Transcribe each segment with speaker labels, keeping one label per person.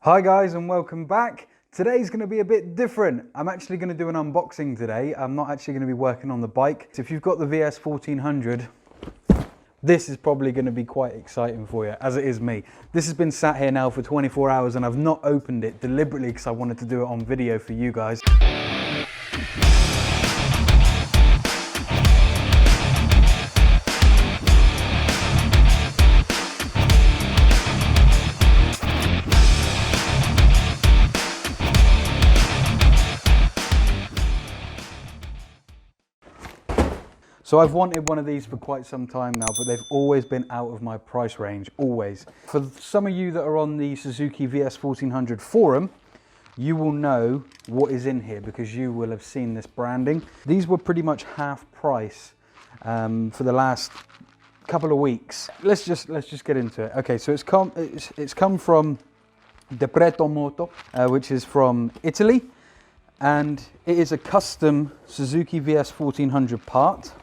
Speaker 1: Hi guys and welcome back. Today's going to be a bit different. I'm actually going to do an unboxing today. I'm not actually going to be working on the bike. So if you've got the VS1400, this is probably going to be quite exciting for you, as it is me. This has been sat here now for 24 hours and I've not opened it deliberately because I wanted to do it on video for you guys. So I've wanted one of these for quite some time now, but they've always been out of my price range, always. For some of you that are on the Suzuki VS1400 forum, you will know what is in here because you will have seen this branding. These were pretty much half price for the last couple of weeks. Let's just get into it. Okay, so it's come from the Pretto Motto, which is from Italy, and it is a custom Suzuki VS1400 part.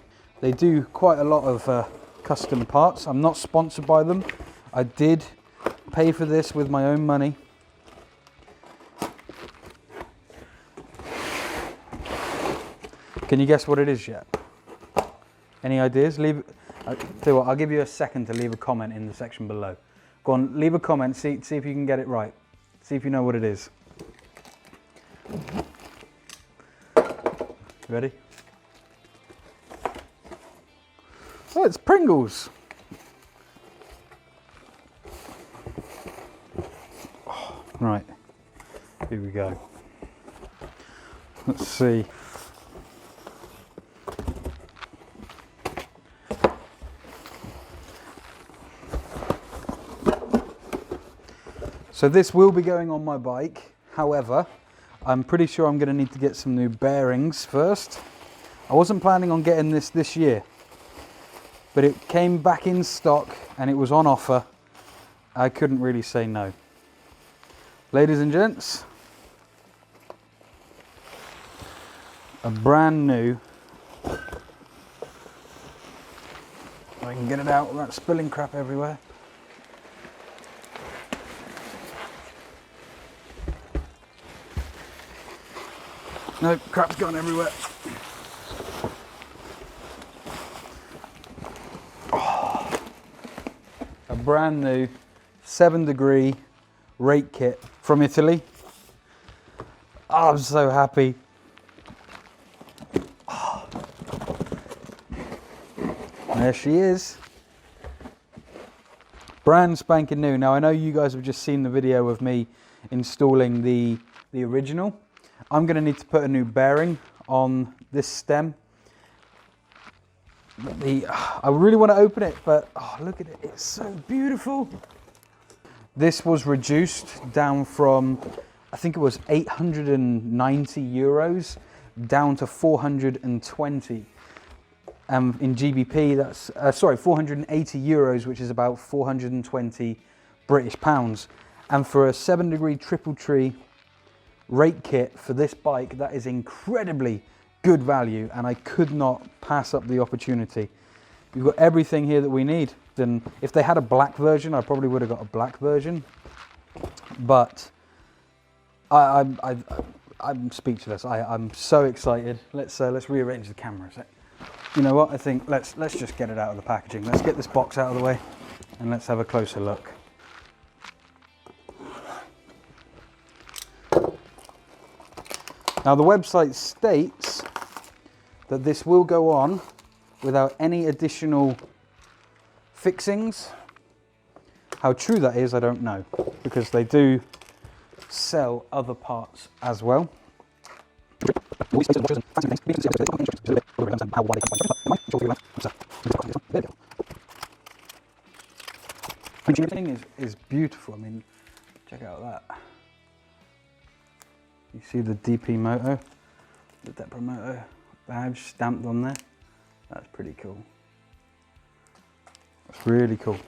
Speaker 1: They do quite a lot of custom parts. I'm not sponsored by them. I did pay for this with my own money. Can you guess what it is yet? Any ideas? Tell you what, I'll give you a second to leave a comment in the section below. Go on, leave a comment, see if you can get it right. See if you know what it is. Ready? Oh, it's Pringles. Oh, right, here we go. Let's see. So this will be going on my bike. However, I'm pretty sure I'm going to need to get some new bearings first. I wasn't planning on getting this year, but it came back in stock and it was on offer. I couldn't really say no. Ladies and gents, a brand new, I can get it out without spilling crap everywhere. No, crap's gone everywhere. Oh, a brand new 7-degree rake kit from Italy. Oh, I'm so happy. Oh. There she is. Brand spanking new. Now I know you guys have just seen the video of me installing the original. I'm going to need to put a new bearing on this stem. I really want to open it, but oh, look at it, it's so beautiful. This was reduced down from, I think it was 890 euros down to 420. In GBP, that's, sorry, 480 euros, which is about 420 British pounds. And for a 7-degree triple tree rake kit for this bike, that is incredibly good value, and I could not pass up the opportunity. You've got everything here that we need. Then if they had a black version, I probably would have got a black version, but I'm speechless. I'm so excited. Let's rearrange the camera a sec. You know what, I think let's just get it out of the packaging. Let's get this box out of the way and let's have a closer look. Now the website states that this will go on without any additional fixings. How true that is, I don't know, because they do sell other parts as well. Everything is beautiful. I mean, check out that. You see the DP Moto, the Depot Moto badge stamped on there. That's pretty cool. That's really cool.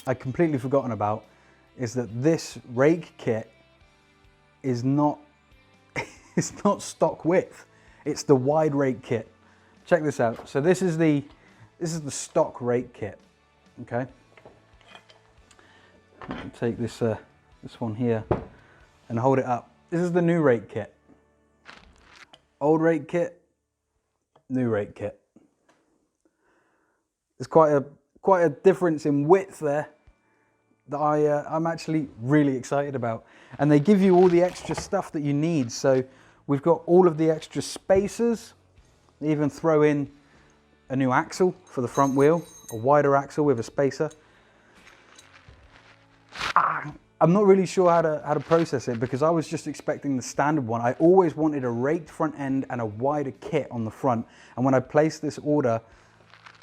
Speaker 1: I'd completely forgotten about is that this rake kit is not It's not stock width. It's the wide rake kit. Check this out. So this is the stock rake kit. Okay. Take this this one here and hold it up. This is the new rake kit. Old rake kit, new rake kit. There's quite a difference in width there that I'm actually really excited about. And they give you all the extra stuff that you need. So we've got all of the extra spacers. They even throw in a new axle for the front wheel, a wider axle with a spacer. I'm not really sure how to process it, because I was just expecting the standard one. I always wanted a raked front end and a wider kit on the front. And when I placed this order,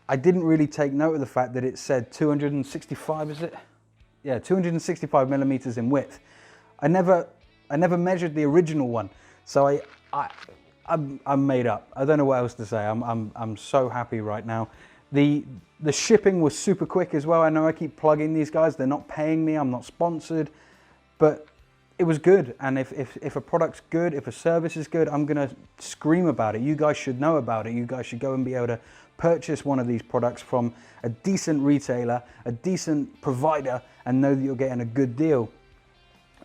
Speaker 1: I didn't really take note of the fact that it said 265, is it? Yeah, 265 millimeters in width. I never measured the original one, so I'm made up. I don't know what else to say. I'm so happy right now. The shipping was super quick as well. I know I keep plugging these guys. They're not paying me. I'm not sponsored, but it was good. And if a product's good, if a service is good, I'm gonna scream about it. You guys should know about it. You guys should go and be able to purchase one of these products from a decent retailer, a decent provider, and know that you're getting a good deal.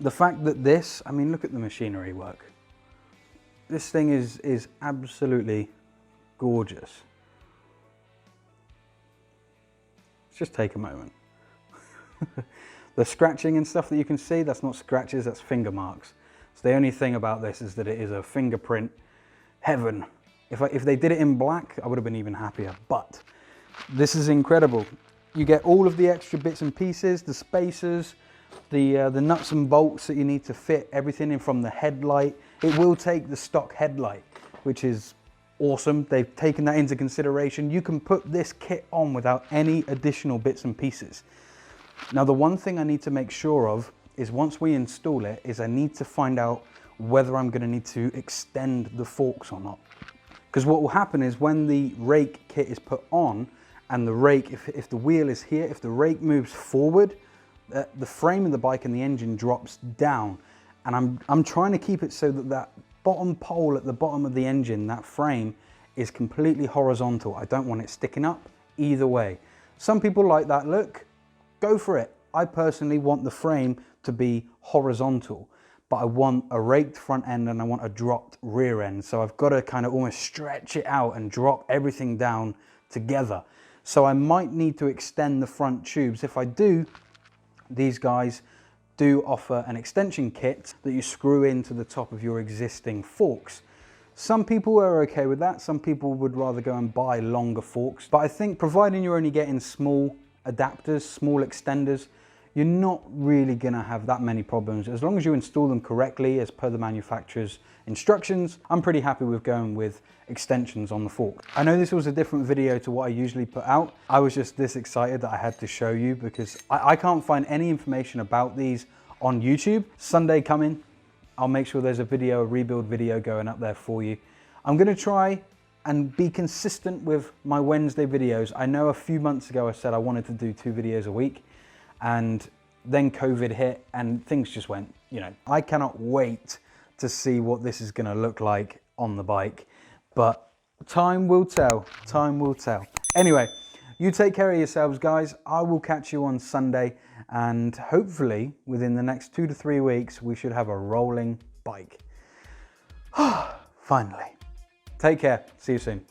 Speaker 1: The fact that this, I mean, look at the machinery work. This thing is absolutely gorgeous. Let's just take a moment. The scratching and stuff that you can see, that's not scratches, that's finger marks. So the only thing about this is that it is a fingerprint heaven. If they did it in black, I would have been even happier, but this is incredible. You get all of the extra bits and pieces, the spacers, the nuts and bolts that you need to fit everything in from the headlight. It will take the stock headlight, which is awesome. They've taken that into consideration. You can put this kit on without any additional bits and pieces. Now, the one thing I need to make sure of is once we install it, is I need to find out whether I'm going to need to extend the forks or not. Because what will happen is when the rake kit is put on, and the rake, if the wheel is here, if the rake moves forward, the frame of the bike and the engine drops down. And I'm trying to keep it so that that bottom pole at the bottom of the engine, that frame, is completely horizontal. I don't want it sticking up either way. Some people like that look, go for it. I personally want the frame to be horizontal, but I want a raked front end and I want a dropped rear end. So I've got to kind of almost stretch it out and drop everything down together. So I might need to extend the front tubes. If I do, these guys do offer an extension kit that you screw into the top of your existing forks. Some people are okay with that. Some people would rather go and buy longer forks. But I think providing you're only getting small adapters, small extenders, you're not really gonna have that many problems. As long as you install them correctly as per the manufacturer's instructions, I'm pretty happy with going with extensions on the fork. I know this was a different video to what I usually put out. I was just this excited that I had to show you, because I can't find any information about these on YouTube. Sunday coming, I'll make sure there's a video, a rebuild video going up there for you. I'm gonna try and be consistent with my Wednesday videos. I know a few months ago I said I wanted to do 2 videos a week, and then COVID hit and things just went, you know. I cannot wait to see what this is gonna look like on the bike, but time will tell, time will tell. Anyway, you take care of yourselves, guys. I will catch you on Sunday, and hopefully within the next 2 to 3 weeks, we should have a rolling bike. Finally. Take care. See you soon.